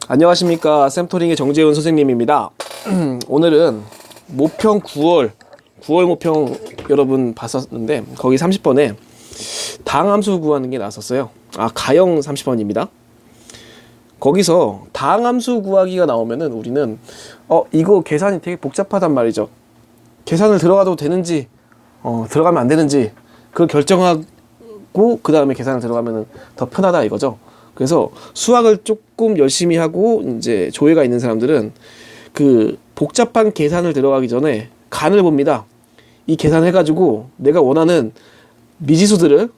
안녕하십니까, 쌤토링의 정재훈 선생님입니다. 오늘은 모평 9월 모평 여러분 봤었는데 거기 30번에 다항함수 구하는 게 나왔었어요. 가형 30번입니다. 거기서 다항함수 구하기가 나오면은 우리는 이거 계산이 되게 복잡하단 말이죠. 계산을 들어가도 되는지 들어가면 안 되는지 그걸 결정하고 그 다음에 계산을 들어가면은 더 편하다 이거죠. 그래서 수학을 조금 열심히 하고 이제 조예가 있는 사람들은 그 복잡한 계산을 들어가기 전에 간을 봅니다. 이 계산해가지고 내가 원하는 미지수들을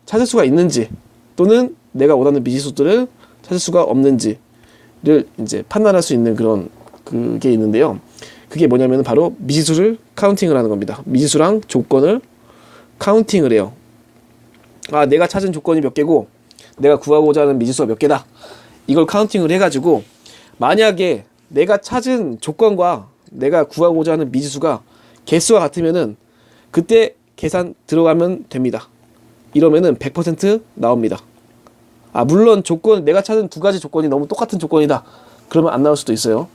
찾을 수가 있는지 또는 내가 원하는 미지수들을 찾을 수가 없는지를 이제 판단할 수 있는 그런 그게 있는데요. 그게 뭐냐면 바로 미지수를 카운팅을 하는 겁니다. 미지수랑 조건을 카운팅을 해요. 내가 찾은 조건이 몇 개고 내가 구하고자 하는 미지수가 몇 개다. 이걸 카운팅을 해가지고 만약에 내가 찾은 조건과 내가 구하고자 하는 미지수가 개수가 같으면은 그때 계산 들어가면 됩니다. 이러면은 100% 나옵니다. 물론 내가 찾은 두 가지 조건이 너무 똑같은 조건이다. 그러면 안 나올 수도 있어요.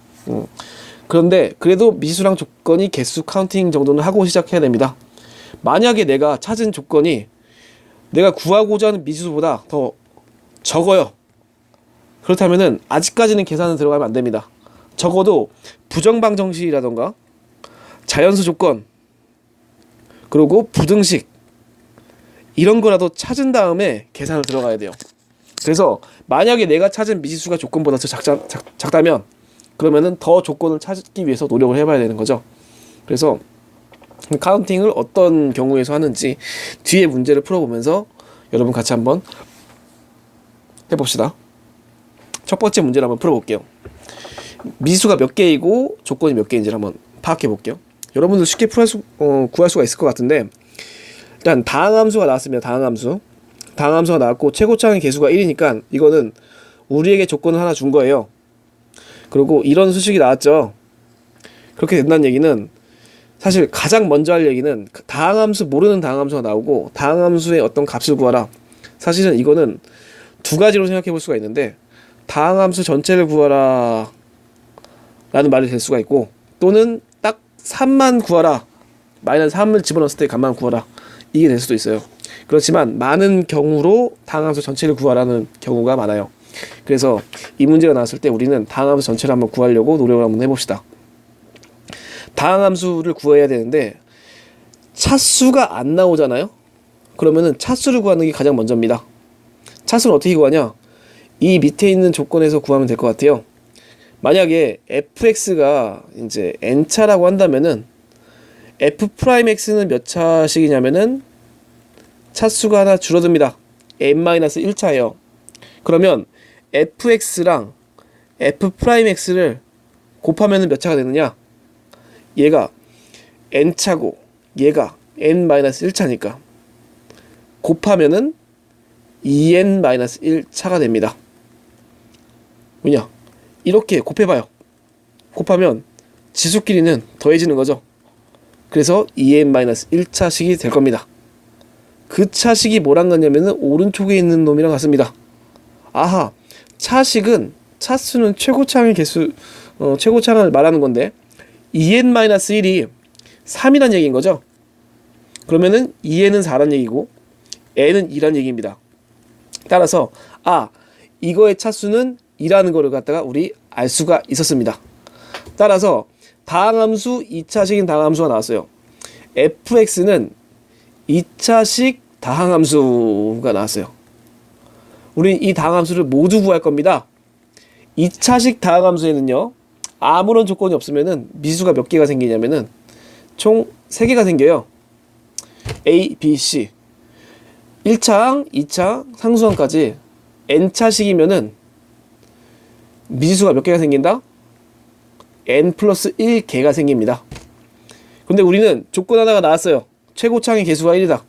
그런데 그래도 미지수랑 조건이 개수 카운팅 정도는 하고 시작해야 됩니다. 만약에 내가 찾은 조건이 내가 구하고자 하는 미지수보다 더 적어요. 그렇다면은 아직까지는 계산은 들어가면 안 됩니다. 적어도 부정방정식이라던가 자연수 조건 그리고 부등식 이런 거라도 찾은 다음에 계산을 들어가야 돼요. 그래서 만약에 내가 찾은 미지수가 조건보다 더 작다면 그러면은 더 조건을 찾기 위해서 노력을 해봐야 되는 거죠. 그래서 카운팅을 어떤 경우에서 하는지 뒤에 문제를 풀어보면서 여러분 같이 한번 해봅시다. 첫 번째 문제를 한번 풀어볼게요. 미지수가 몇 개이고 조건이 몇 개인지를 한번 파악해 볼게요. 여러분들 쉽게 구할 수가 있을 것 같은데 일단 다항함수가 나왔습니다. 다항함수가 나왔고 최고차항의 개수가 1이니까 이거는 우리에게 조건을 하나 준 거예요. 그리고 이런 수식이 나왔죠. 그렇게 된다는 얘기는 사실 가장 먼저 할 얘기는 모르는 다항함수가 나오고 다항함수의 어떤 값을 구하라. 사실은 이거는 두 가지로 생각해 볼 수가 있는데 다항함수 전체를 구하라 라는 말이 될 수가 있고 또는 딱 3만 구하라 마이너스 3을 집어넣었을 때 값만 구하라 이게 될 수도 있어요. 그렇지만 많은 경우로 다항함수 전체를 구하라는 경우가 많아요. 그래서 이 문제가 나왔을 때 우리는 다항함수 전체를 한번 구하려고 노력을 한번 해봅시다. 다항함수를 구해야 되는데 차수가 안 나오잖아요. 그러면은 차수를 구하는 게 가장 먼저입니다. 차수는 어떻게 구하냐? 이 밑에 있는 조건에서 구하면 될 것 같아요. 만약에 fx가 이제 n차라고 한다면은 f'x는 몇 차씩이냐면은 차수가 하나 줄어듭니다. n-1차예요. 그러면 fx랑 f'x를 곱하면은 몇 차가 되느냐? 얘가 n차고 얘가 n-1차니까 곱하면은 2n-1차가 됩니다. 뭐냐? 이렇게 곱해봐요. 곱하면 지수끼리는 더해지는 거죠. 그래서 2n-1차식이 될 겁니다. 그 차식이 뭐랑 같냐면은 오른쪽에 있는 놈이랑 같습니다. 차수는 최고차항의 개수, 최고차항을 말하는 건데 2n-1이 3이란 얘기인 거죠. 그러면은 2n은 4란 얘기고 n은 2란 얘기입니다. 따라서 이거의 차수는 2라는 거를 갖다가 우리 알 수가 있었습니다. 따라서 다항함수 2차식인 다항함수가 나왔어요. fx는 2차식 다항함수가 나왔어요. 우린 이 다항함수를 모두 구할 겁니다. 2차식 다항함수에는요 아무런 조건이 없으면은 미지수가 몇 개가 생기냐면은 총 3개가 생겨요. A, B, C 1차항, 2차항, 상수항까지 n차식이면은 미지수가 몇 개가 생긴다? n 플러스 1개가 생깁니다. 근데 우리는 조건 하나가 나왔어요. 최고차항의 개수가 1이다.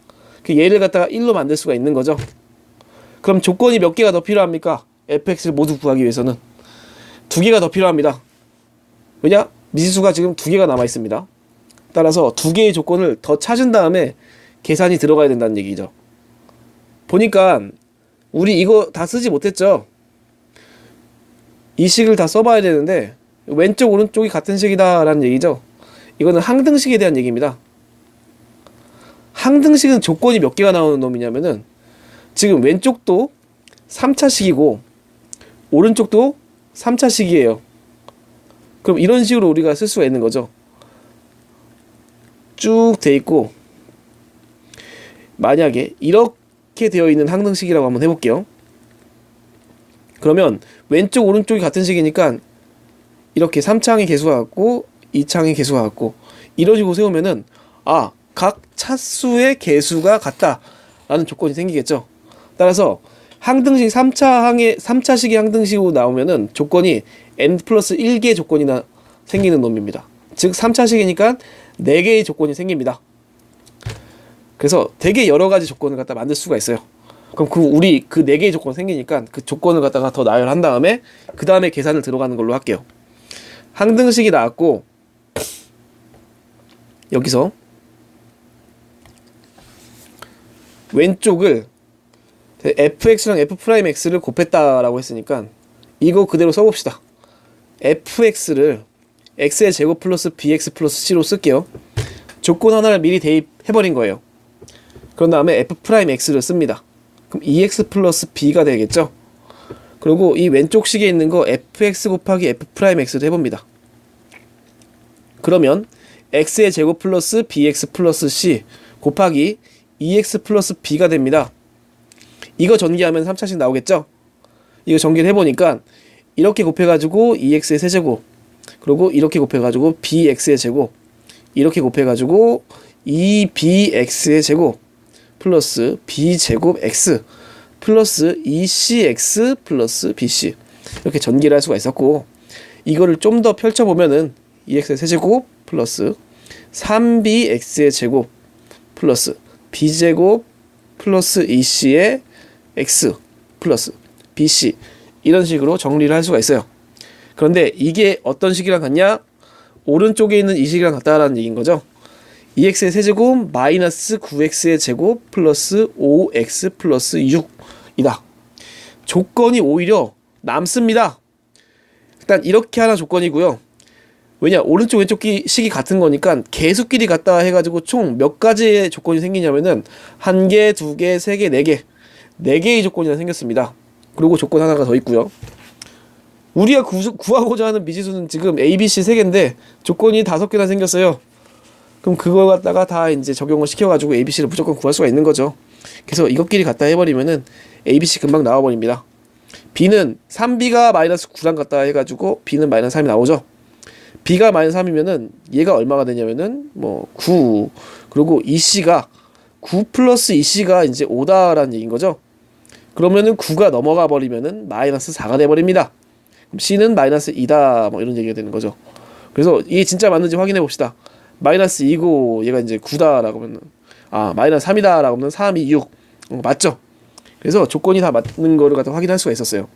그 얘를 갖다가 1로 만들 수가 있는 거죠. 그럼 조건이 몇 개가 더 필요합니까? fx를 모두 구하기 위해서는 2개가 더 필요합니다. 왜냐? 미지수가 지금 2개가 남아 있습니다. 따라서 2개의 조건을 더 찾은 다음에 계산이 들어가야 된다는 얘기죠. 보니까 우리 이거 다 쓰지 못했죠. 이 식을 다 써봐야 되는데 왼쪽 오른쪽이 같은 식이다 라는 얘기죠. 이거는 항등식에 대한 얘기입니다. 항등식은 조건이 몇 개가 나오는 놈이냐면은 지금 왼쪽도 3차식이고 오른쪽도 3차식이에요. 그럼 이런 식으로 우리가 쓸 수가 있는 거죠. 쭉 돼 있고, 만약에 이렇게 되어 있는 항등식이라고 한번 해볼게요. 그러면 왼쪽 오른쪽이 같은 식이니까 이렇게 3차항의 개수가 같고 2차항의 개수가 같고 이런 식으로 세우면은 각 차수의 개수가 같다 라는 조건이 생기겠죠. 따라서 항등식 3차식이 항등식으로 나오면은 조건이 n 플러스 1개 조건이나 생기는 놈입니다. 즉 3차식이니까 4개의 조건이 생깁니다. 그래서 되게 여러 가지 조건을 갖다 만들 수가 있어요. 그럼 우리 그 4개의 조건 생기니까 그 조건을 갖다가 더 나열한 다음에 그 다음에 계산을 들어가는 걸로 할게요. 항등식이 나왔고, 여기서 왼쪽을 fx랑 f'x를 곱했다라고 했으니까 이거 그대로 써봅시다. fx를 x의 제곱 플러스 bx 플러스 c로 쓸게요. 조건 하나를 미리 대입해버린 거예요. 그런 다음에 f'x를 씁니다. 그럼 2x 플러스 b가 되겠죠. 그리고 이 왼쪽 식에 있는 거 fx 곱하기 f'x를 해봅니다. 그러면 x의 제곱 플러스 bx 플러스 c 곱하기 2x 플러스 b가 됩니다. 이거 전개하면 3차식 나오겠죠. 이거 전개를 해보니까 이렇게 곱해가지고 2x의 세제곱, 그리고 이렇게 곱해가지고 bx의 제곱, 이렇게 곱해가지고 2bx의 제곱 플러스 b제곱 x 플러스 2cx 플러스 bc, 이렇게 전개를 할 수가 있었고, 이거를 좀 더 펼쳐보면은 2x의 세제곱 플러스 3bx의 제곱 플러스 b제곱 플러스 2c의 x 플러스 bc, 이런 식으로 정리를 할 수가 있어요. 그런데 이게 어떤 식이랑 같냐? 오른쪽에 있는 이 식이랑 같다라는 얘기인 거죠. 2x의 세제곱 마이너스 9x의 제곱 플러스 5x 플러스 6이다. 조건이 오히려 남습니다. 일단 이렇게 하나 조건이고요. 왜냐, 오른쪽 왼쪽 식이 같은 거니까 개수끼리 같다 해가지고 총 몇 가지의 조건이 생기냐면은 1개, 2개, 3개, 4개 4개의 조건이 생겼습니다. 그리고 조건 하나가 더 있고요. 우리가 구하고자 하는 미지수는 지금 A, B, C 3개인데 조건이 5개나 생겼어요. 그럼 그걸 갖다가 다 이제 적용을 시켜가지고 A, B, C를 무조건 구할 수가 있는 거죠. 그래서 이것끼리 갖다 해버리면은 A, B, C 금방 나와버립니다. B는 3B가 마이너스 9랑 같다 해가지고 B는 마이너스 3이 나오죠. B가 마이너스 3이면은 얘가 얼마가 되냐면은 9, 그리고 2C가 9 플러스 2C가 이제 5다라는 얘기인 거죠. 그러면은 9가 넘어가 버리면은 마이너스 4가 돼 버립니다. 그럼 C는 마이너스 2다 이런 얘기가 되는 거죠. 그래서 이게 진짜 맞는지 확인해 봅시다. 마이너스 2고 얘가 이제 9다라고 하면은 마이너스 3이다라고 하면 3, 2, 6 맞죠? 그래서 조건이 다 맞는 거를 갖다 확인할 수가 있었어요.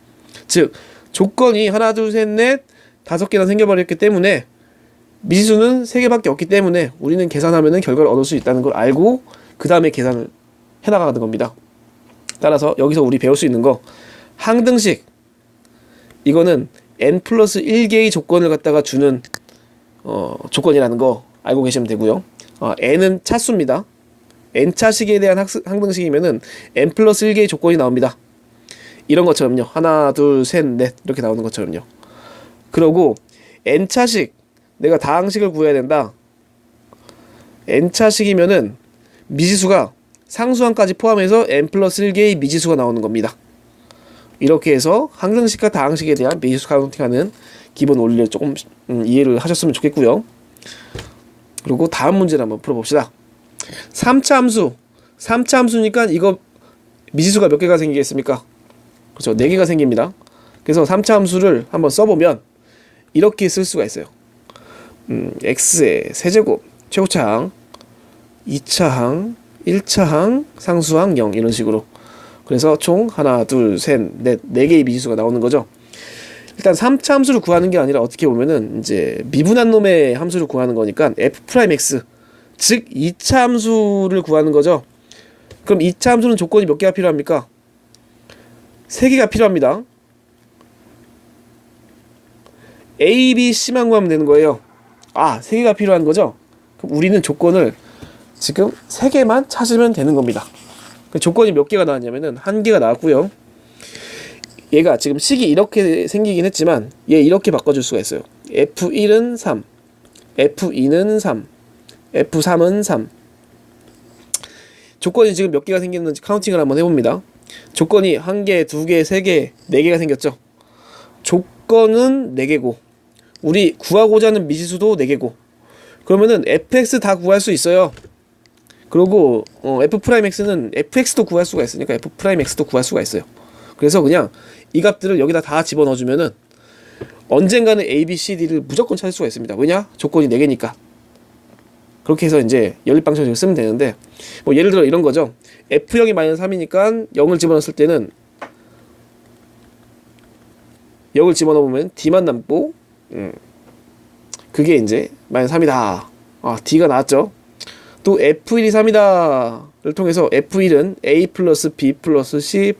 즉 조건이 하나, 둘, 셋, 넷 5개나 생겨버렸기 때문에 미지수는 3개밖에 없기 때문에 우리는 계산하면은 결과를 얻을 수 있다는 걸 알고 그 다음에 계산을 해나가는 겁니다. 따라서 여기서 우리 배울 수 있는 거, 항등식 이거는 n 플러스 1개의 조건을 갖다가 주는 조건이라는 거 알고 계시면 되고요. n은 차수입니다. n차식에 대한 항등식이면은 n 플러스 1개의 조건이 나옵니다. 이런 것처럼요. 하나, 둘, 셋, 넷 이렇게 나오는 것처럼요. 그러고 n차식, 내가 다항식을 구해야 된다. n차식이면은 미지수가 상수항까지 포함해서 n 플러스 1개의 미지수가 나오는 겁니다. 이렇게 해서 항등식과 다항식에 대한 미지수 카운팅하는 기본 원리를 조금 이해를 하셨으면 좋겠고요. 그리고 다음 문제를 한번 풀어봅시다. 3차 함수. 3차 함수니까 이거 미지수가 몇 개가 생기겠습니까? 그렇죠. 4개가 생깁니다. 그래서 3차 함수를 한번 써보면 이렇게 쓸 수가 있어요. x의 세제곱, 최고차항, 2차항, 1차항, 상수항 0 이런 식으로. 그래서 총 하나, 둘, 셋, 넷 4개의 미지수가 나오는 거죠. 일단 3차 함수를 구하는 게 아니라 어떻게 보면은 이제 미분한 놈의 함수를 구하는 거니까 f'x, 즉 2차 함수를 구하는 거죠. 그럼 2차 함수는 조건이 몇 개가 필요합니까? 3개가 필요합니다. A, B, C만 구하면 되는 거예요. 아, 3개가 필요한 거죠? 그럼 우리는 조건을 지금 3개만 찾으면 되는 겁니다. 조건이 몇 개가 나왔냐면은 1개가 나왔고요. 얘가 지금 식이 이렇게 생기긴 했지만 얘 이렇게 바꿔줄 수가 있어요. F1은 3, F2는 3, F3은 3. 조건이 지금 몇 개가 생겼는지 카운팅을 한번 해봅니다. 조건이 1개, 2개, 3개, 4개가 생겼죠. 조건은 4개고 우리 구하고자 하는 미지수도 4개고 그러면은 fx 다 구할 수 있어요. 그리고 f'x는 fx도 구할 수가 있으니까 f'x도 구할 수가 있어요. 그래서 그냥 이 값들을 여기다 다 집어넣어주면은 언젠가는 a, b, c, d를 무조건 찾을 수가 있습니다. 왜냐? 조건이 4개니까. 그렇게 해서 이제 연립방정식을 쓰면 되는데 뭐 예를 들어 이런 거죠. f형이 -3이니까 0을 집어넣었을 때는 0을 집어넣으면 d만 남고 그게 이제 -3이다. 아, d가 나왔죠. 또 f1이 3이다를 통해서 f1은 a 플러스 b 플러스 c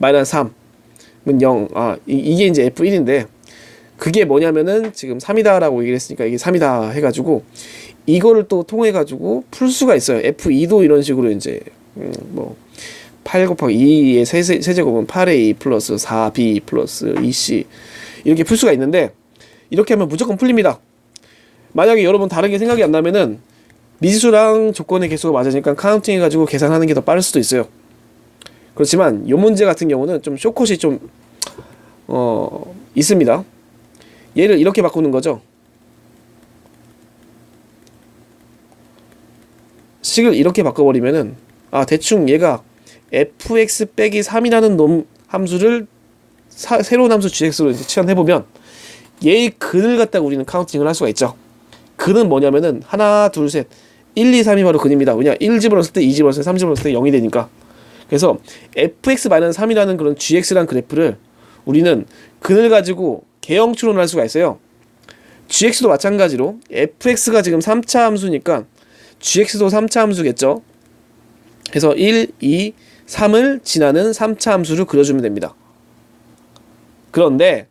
-3은 0. 아, 이게 이제 f1인데 그게 뭐냐면은 지금 3이다라고 얘기를 했으니까 이게 3이다 해가지고 이거를 또 통해가지고 풀 수가 있어요. f2도 이런 식으로 이제 뭐 8 곱하기 2의 세제곱은 8a 플러스 4b 플러스 2c 이렇게 풀 수가 있는데 이렇게 하면 무조건 풀립니다. 만약에 여러분 다른 게 생각이 안 나면은 미지수랑 조건의 개수가 맞으니까 카운팅 해가지고 계산하는 게 더 빠를 수도 있어요. 그렇지만 이 문제 같은 경우는 좀 쇼컷이 좀 있습니다. 얘를 이렇게 바꾸는 거죠. 식을 이렇게 바꿔버리면은 아, 대충 얘가 fx 빼기 3이라는 함수를 새로운 함수 gx로 이제 치환해보면 얘의 근을 갖다가 우리는 카운팅을 할 수가 있죠. 근은 뭐냐면은 하나, 둘, 셋 1, 2, 3이 바로 근입니다. 왜냐? 1 집어넣었을 때, 2 집어넣었을 때, 3 집어넣었을 때 0이 되니까. 그래서 fx-3이라는 그런 gx라는 그래프를 우리는 근을 가지고 개형 추론을 할 수가 있어요. gx도 마찬가지로 fx가 지금 3차 함수니까 gx도 3차 함수겠죠. 그래서 1, 2, 3을 지나는 3차 함수를 그려주면 됩니다. 그런데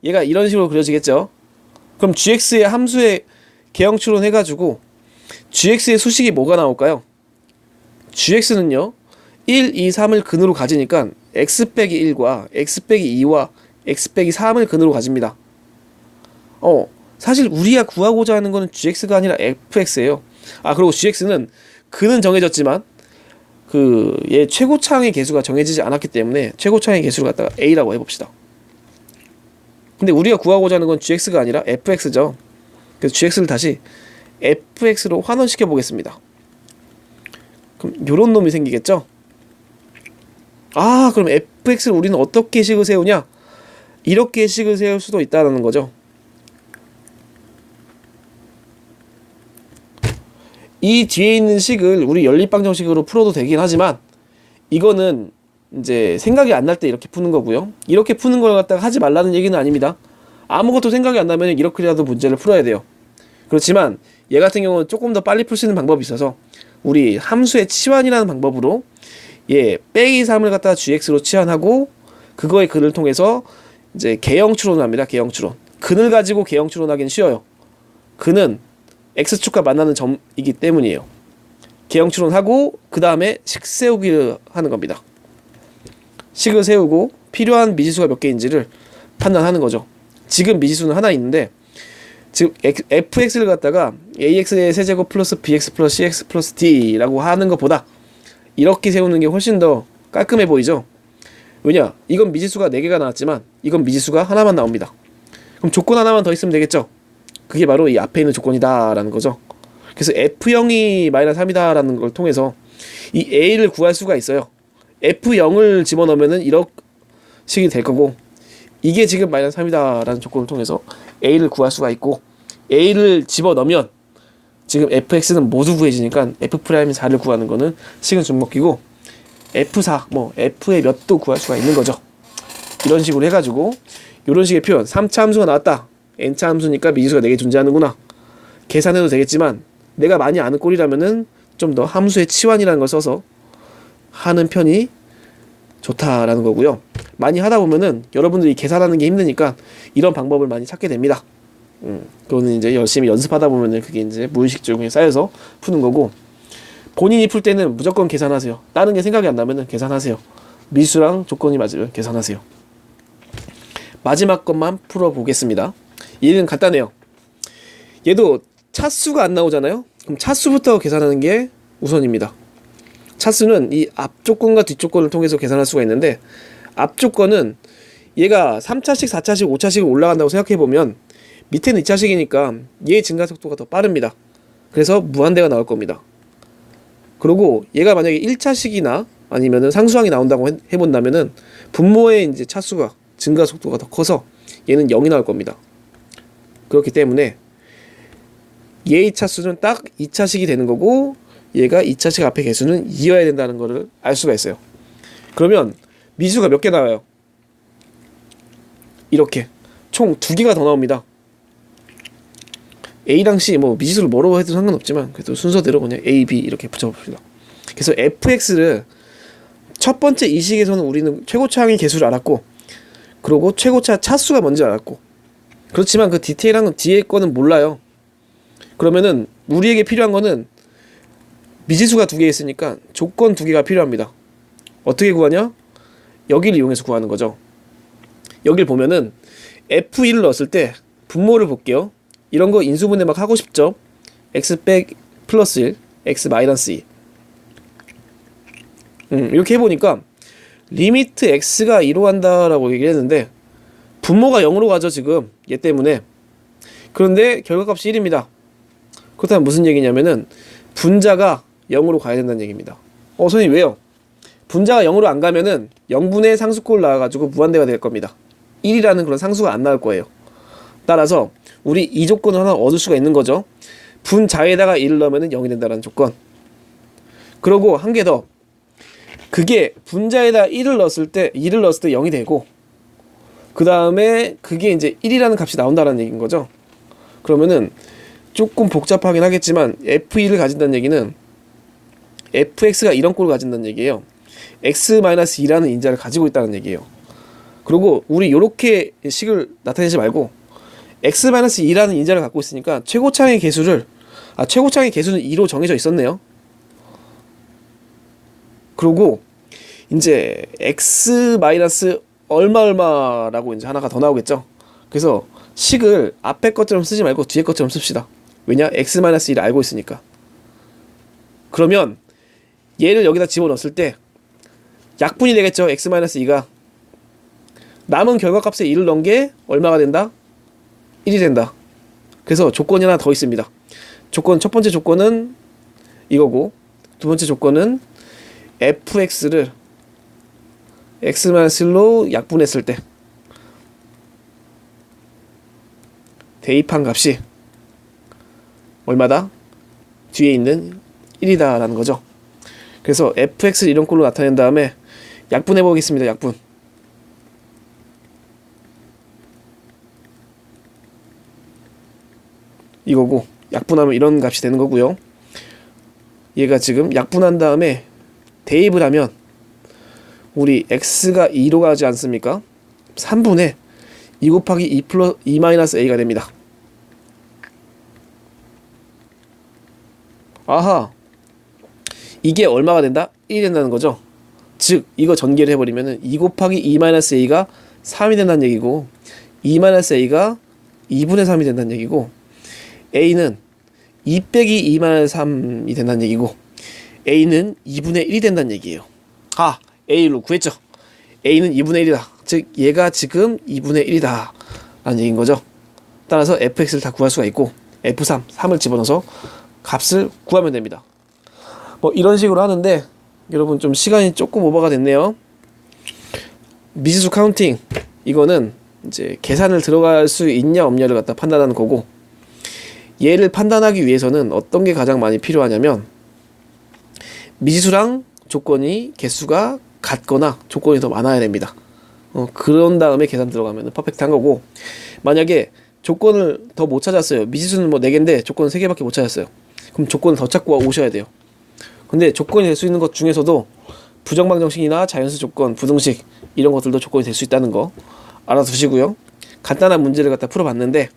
얘가 이런 식으로 그려지겠죠. 그럼 gx의 함수의 개형 추론 해가지고 gx의 수식이 뭐가 나올까요? gx는요 1, 2, 3을 근으로 가지니까 x 빼기 1과 x 빼기 2와 x 빼기 3을 근으로 가집니다. 사실 우리가 구하고자 하는 거는 gx가 아니라 fx예요. 아, 그리고 gx는 근은 정해졌지만 얘 최고차항의 개수가 정해지지 않았기 때문에 최고차항의 개수를 갖다가 a라고 해봅시다. 근데 우리가 구하고자 하는 건 gx가 아니라 fx죠. 그래서 gx를 다시 fx로 환원시켜 보겠습니다. 그럼 요런 놈이 생기겠죠? 아, 그럼 fx를 우리는 어떻게 식을 세우냐? 이렇게 식을 세울 수도 있다는 거죠. 이 뒤에 있는 식을 우리 연립방정식으로 풀어도 되긴 하지만 이거는 이제 생각이 안 날 때 이렇게 푸는 거고요. 이렇게 푸는 걸 갖다가 하지 말라는 얘기는 아닙니다. 아무것도 생각이 안 나면 이렇게라도 문제를 풀어야 돼요. 그렇지만 얘 같은 경우는 조금 더 빨리 풀 수 있는 방법이 있어서 우리 함수의 치환이라는 방법으로 얘 빼기 3을 갖다가 gx로 치환하고 그거의 근을 통해서 이제 개형 추론을 합니다. 개형 추론. 근을 가지고 개형 추론하기는 쉬워요. 근은 x축과 만나는 점이기 때문이에요. 개형 추론하고 그 다음에 식 세우기를 하는 겁니다. 식을 세우고 필요한 미지수가 몇 개인지를 판단하는 거죠. 지금 미지수는 하나 있는데 지금 fx를 갖다가 ax의 세제곱 플러스 bx 플러스 cx 플러스 d라고 하는 것보다 이렇게 세우는 게 훨씬 더 깔끔해 보이죠? 왜냐? 이건 미지수가 4개가 나왔지만 이건 미지수가 하나만 나옵니다. 그럼 조건 하나만 더 있으면 되겠죠? 그게 바로 이 앞에 있는 조건이다 라는 거죠. 그래서 f형이 -3이다 라는 걸 통해서 이 a를 구할 수가 있어요. f0을 집어넣으면은 이렇게 식이 될 거고 이게 지금 -3이다 라는 조건을 통해서 a를 구할 수가 있고 a를 집어넣으면 지금 fx는 모두 구해지니까 f'4를 구하는 거는 식은 좀 먹히고 f4 뭐 f의 몇도 구할 수가 있는 거죠. 이런 식으로 해가지고 이런 식의 표현 3차 함수가 나왔다. n차 함수니까 미지수가 4개 존재하는구나. 계산해도 되겠지만 내가 많이 아는 꼴이라면은 좀 더 함수의 치환이라는 걸 써서 하는 편이 좋다라는 거고요. 많이 하다 보면은 여러분들이 계산하는 게 힘드니까 이런 방법을 많이 찾게 됩니다. 그거는 이제 열심히 연습하다 보면은 그게 이제 무의식 중에 쌓여서 푸는 거고, 본인이 풀 때는 무조건 계산하세요. 다른 게 생각이 안 나면은 계산하세요. 미수랑 조건이 맞으면 계산하세요. 마지막 것만 풀어보겠습니다. 얘는 간단해요. 얘도 차수가 안 나오잖아요. 그럼 차수부터 계산하는 게 우선입니다. 차수는 이 앞조건과 뒷조건을 통해서 계산할 수가 있는데, 앞조건은 얘가 3차식, 4차식, 5차식 올라간다고 생각해보면 밑에는 2차식이니까 얘의 증가 속도가 더 빠릅니다. 그래서 무한대가 나올 겁니다. 그리고 얘가 만약에 1차식이나 아니면은 상수항이 나온다고 해본다면은 분모의 이제 차수가 증가 속도가 더 커서 얘는 0이 나올 겁니다. 그렇기 때문에 얘의 차수는 딱 2차식이 되는 거고, 얘가 2차식 앞에 개수는 2여야 된다는 것을 알 수가 있어요. 그러면 미수가 몇 개 나와요? 이렇게 총 2개가 더 나옵니다. A랑 C, 뭐 미지수를 뭐라고 해도 상관없지만 그래도 순서대로 그냥 A, B 이렇게 붙여봅시다. 그래서 fx를 첫 번째 이 식에서는 우리는 최고차항의 개수를 알았고, 그리고 최고차 차수가 뭔지 알았고, 그렇지만 그 디테일한 건 뒤에 거는 몰라요. 그러면은 우리에게 필요한 거는 미지수가 2개 있으니까 조건 2개가 필요합니다. 어떻게 구하냐? 여기를 이용해서 구하는 거죠. 여길 보면은 F1을 넣었을 때 분모를 볼게요. 이런 거 인수분해 막 하고 싶죠? x 빼 플러스 1, x 마이너스 2. 이렇게 해보니까 리미트 x가 2로 간다라고 얘기를 했는데 분모가 0으로 가죠 지금 얘 때문에. 그런데 결과값이 1입니다. 그렇다면 무슨 얘기냐면은 분자가 0으로 가야 된다는 얘기입니다. 선생님 왜요? 분자가 0으로 안 가면은 0분의 상수꼴 나와가지고 무한대가 될 겁니다. 1이라는 그런 상수가 안 나올 거예요. 따라서 우리 이 조건을 하나 얻을 수가 있는 거죠. 분자에다가 1을 넣으면 0이 된다는 조건. 그리고 한 개 더. 그게 분자에다 2를 넣었을 때 0이 되고, 그 다음에 그게 이제 1이라는 값이 나온다는 얘기인 거죠. 그러면은 조금 복잡하긴 하겠지만 f1을 가진다는 얘기는 fx가 이런 꼴을 가진다는 얘기예요. x-2라는 인자를 가지고 있다는 얘기예요. 그리고 우리 요렇게 식을 나타내지 말고 x-2라는 인자를 갖고 있으니까 최고차항의 개수는 2로 정해져 있었네요. 그리고 이제 x 얼마라고 이제 하나가 더 나오겠죠. 그래서 식을 앞에 것처럼 쓰지 말고 뒤에 것처럼 씁시다. 왜냐? x-1을 알고 있으니까. 그러면 얘를 여기다 집어넣었을 때 약분이 되겠죠. x-2가 남은 결과값에 1을 넣은 게 얼마가 된다? 1이 된다. 그래서 조건이 하나 더 있습니다. 첫 번째 조건은 이거고, 두 번째 조건은 fx를 x-1로 약분했을 때 대입한 값이 얼마다? 뒤에 있는 1이다 라는 거죠. 그래서 fx를 이런 꼴로 나타낸 다음에 약분해 보겠습니다. 약분. 이거고, 약분하면 이런 값이 되는 거고요. 얘가 지금 약분한 다음에 대입을 하면 우리 x가 2로 가지 않습니까? 3분의 2 곱하기 2 플러스 2 마이너스 a가 됩니다. 아하, 이게 얼마가 된다? 1이 된다는 거죠. 즉 이거 전개를 해버리면 2 곱하기 2 마이너스 a가 3이 된다는 얘기고, 2 마이너스 a가 2분의 3이 된다는 얘기고, a는 2 빼기 2 마이너스 3이 된다는 얘기고, a는 2분의 1이 된다는 얘기예요. a로 구했죠. a는 2분의 1이다. 즉 얘가 지금 2분의 1이다 라는 얘기인 거죠. 따라서 fx를 다 구할 수가 있고, f3, 3을 집어넣어서 값을 구하면 됩니다. 뭐 이런 식으로 하는데 여러분 좀 시간이 조금 오버가 됐네요. 미지수 카운팅, 이거는 이제 계산을 들어갈 수 있냐 없냐를 갖다 판단하는 거고, 얘를 판단하기 위해서는 어떤 게 가장 많이 필요하냐면 미지수랑 조건이 개수가 같거나 조건이 더 많아야 됩니다. 그런 다음에 계산 들어가면 퍼펙트한 거고, 만약에 조건을 더 못 찾았어요. 미지수는 뭐 4개인데 조건은 3개밖에 못 찾았어요. 그럼 조건을 더 찾고 오셔야 돼요. 근데 조건이 될 수 있는 것 중에서도 부정방정식이나 자연수 조건, 부등식 이런 것들도 조건이 될 수 있다는 거 알아두시고요. 간단한 문제를 갖다 풀어봤는데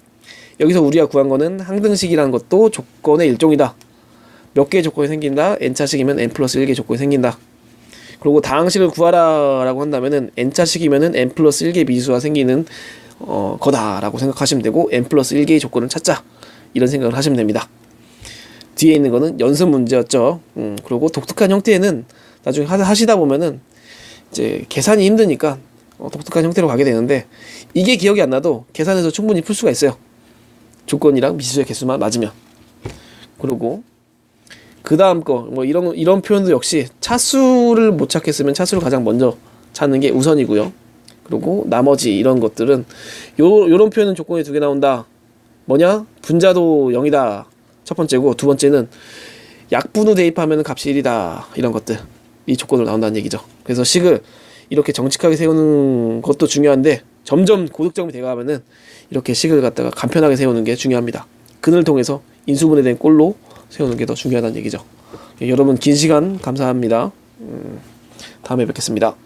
여기서 우리가 구한 거는 항등식이라는 것도 조건의 일종이다. 몇 개의 조건이 생긴다. n차식이면 n 플러스 1개의 조건이 생긴다. 그리고 다항식을 구하라 라고 한다면은 n차식이면은 n 플러스 1개의 미수가 생기는 거다라고 생각하시면 되고 n 플러스 1개의 조건을 찾자 이런 생각을 하시면 됩니다. 뒤에 있는 거는 연습 문제였죠. 그리고 독특한 형태에는 나중에 하시다 보면은 이제 계산이 힘드니까 독특한 형태로 가게 되는데 이게 기억이 안 나도 계산해서 충분히 풀 수가 있어요. 조건이랑 미수의 개수만 맞으면. 그리고 그 다음 거 뭐 이런 표현도 역시 차수를 못 찾겠으면 차수를 가장 먼저 찾는 게 우선이고요. 그리고 나머지 이런 것들은 요런 표현은 조건이 2개 나온다. 뭐냐? 분자도 0이다. 첫 번째고 두 번째는 약분후 대입하면 값이 1이다. 이런 것들 이 조건으로 나온다는 얘기죠. 그래서 식을 이렇게 정직하게 세우는 것도 중요한데 점점 고득점이 돼가면은 이렇게 식을 갖다가 간편하게 세우는 게 중요합니다. 근을 통해서 인수분해된 꼴로 세우는 게 더 중요하다는 얘기죠. 여러분 긴 시간 감사합니다. 다음에 뵙겠습니다.